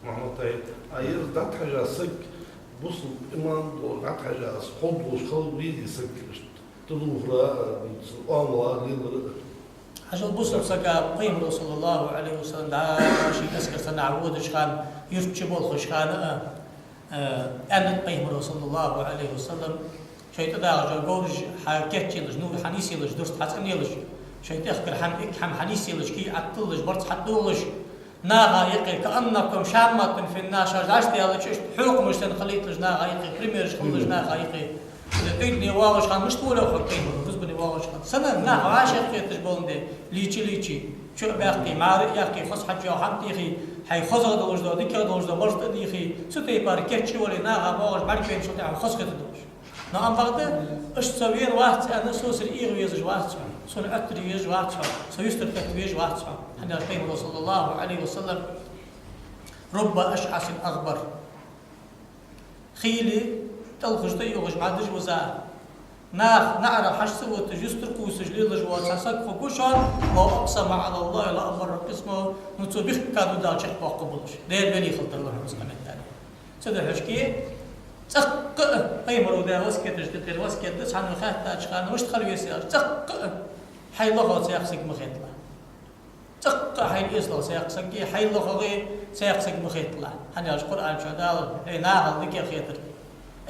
محمد طيب أير دات حاجة سك بصل إيمان دول دات حاجة خد وشخل بيدي سك تدوفرا أملا ليل عشان بصل سكا قيم صلى الله عليه وسلم دعا شيء أسكر سنعود شخان يرتشبول خشخان أن قيم صلى الله عليه وسلم شيء تدار جورج حكيت لج نور حنيسي لج درست حسن يلج شيء تذكر حم حنيسي لج كي عطلج برت حطولج ناغا يقي كأنكم شامة في الناشر عشت يلا شفت حكم مش تنخليت لج ناغا يقي بريمير خلج ناغا يقي إدني واغش خان مش طوله وحكيم رزبني واغش خان سنة ناغا عاشق يتجبون دي ليتشي شو باقي ماري يقي خص حجة وحمتي خي حي خزغ دوج دو ديك دوج دو برت دي خي ستي باركيت شو ولا ناغا واغش معرفين شو تاع خص كتدوش نعم بعد اش تسوين واحد انا سوس الايغ يزج واحد سون اكتر يزج واحد سويستر كتويج واحد حنا القيم صلى الله عليه وسلم رب اشعث اغبر خيلي تلخش تيغش بعدش وزا نعرف حش سوت جستر كوسج ليل جوا تسك فكوشان واقسم على الله لا امر قسمه متسبخ كادو دا شيخ قبلش دير بني خلط الله مسكن الثاني سد حشكي تق قيمرو ده وسكت تشتتر وسكت تسعن مخات تاجخان وش تخلي يسير تق حي لغه سيقسك مخيطلا تق حي إسلام سيقسك حي لغه سيقسك مخيطلا حنا القرآن شو دال ناهل ذيك خيطر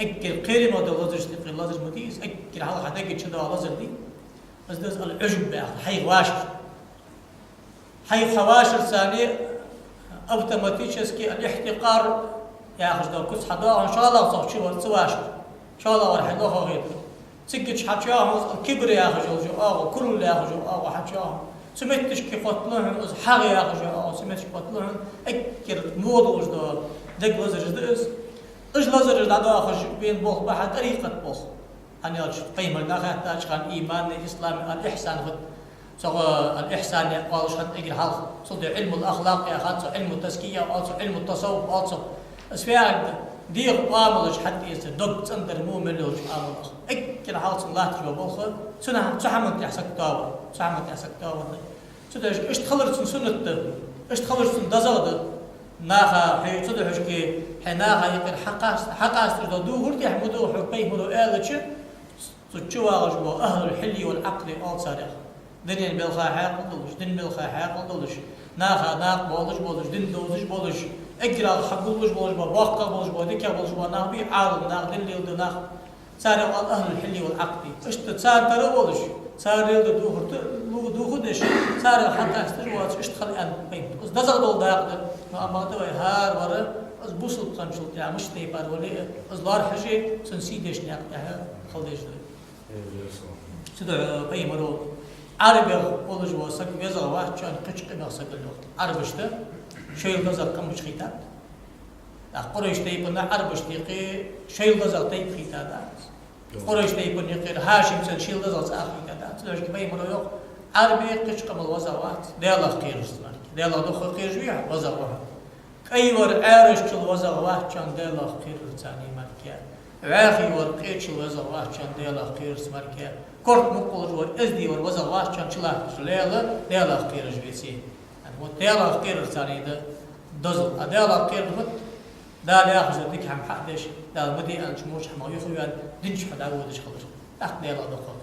اكل قيري ما دو لازر تقي لازر مديس اكل هذا حداك شو دال لازر دي بس ده العجب بأخ حي واشر حي خواشر ثاني اوتوماتيكي الاحتقار ياخذ دو كس حدا ان شاء الله صح شو سواش ان شاء الله راح يدوخ غير سكتش حتشاهم الكبر ياخذ جو كل ياخذ جو حتشاهم سمعتش كيف قتلهم حاجه ياخذ جو سمعتش قتلهم اكر موضوع دو دق لازر دس ايش لازر دا اخذ بين بوخ بحد طريقه بوخ انا قيمه ناخذ تاج كان ايمان الاسلام الاحسان خد سواء الإحسان قالوا شهد أجر حال صد علم الأخلاق يا خاطر علم التزكية أو علم التصوف أو اسفياك دير قاملش حتى يصدق تندر مؤمن لو قاملش اكل حالت الله تجوا بوخه سنه صحمت يحسك تاوا صحمت يحسك تاوا سداش اش تخلص سنه اش تخلص دزاده ناخا حي صدحش كي حناها يقر حقاس دو ورتي حمدو حقي مدو الچ تشوا جو اهل الحل والعقل او صارخ دنيا بالخا حق دولش دين بالخا حق دولش ناخا ناق بولش دين دوزش بولش اقرا حقولش بولش باقا بولش بوديكا بولش ناقبي عارض ناق دين ليل ناق صار اهل الحل والعقل اش تصار ترى بولش صار يل دو خدش صار حتى استجوات اشتغل ان بين بس دزغ دول داق ما تو هار ور از بوصل قنشل تاع مش تيبار ولا از لار حاجه سنسيدش ناق تاع خليش سدع بيمرو عربي ولج وسك بيزغ واحد كان قشق ناقص الوقت عربشته شيء غزر كم مش خيتات قريش تيبنا عربش تيقي شيء غزر تيب خيتات قريش تيبن يقير هاشم سن شيء غزر ساخ خيتات ليش كبي مرو يق عربي قشق مال وزوات ديلا خير استمر ديلا دخ خير جويع وزر واحد ايور عارش كل وزر واحد كان ديلا خير ثاني مالكيا عاخي ورقيتش وزر واحد كان ديلا خير سمركيا كورت مقول ور ازدي ور وزر واحد كان شلا ديلا خير جويسي وديلا خير ثاني ده دزل ديلا خير مت دا ياخذ ديك هم حدش دا مدي ان شموش حما يخوان دنش حدا ودش خضر اخ ديلا دقه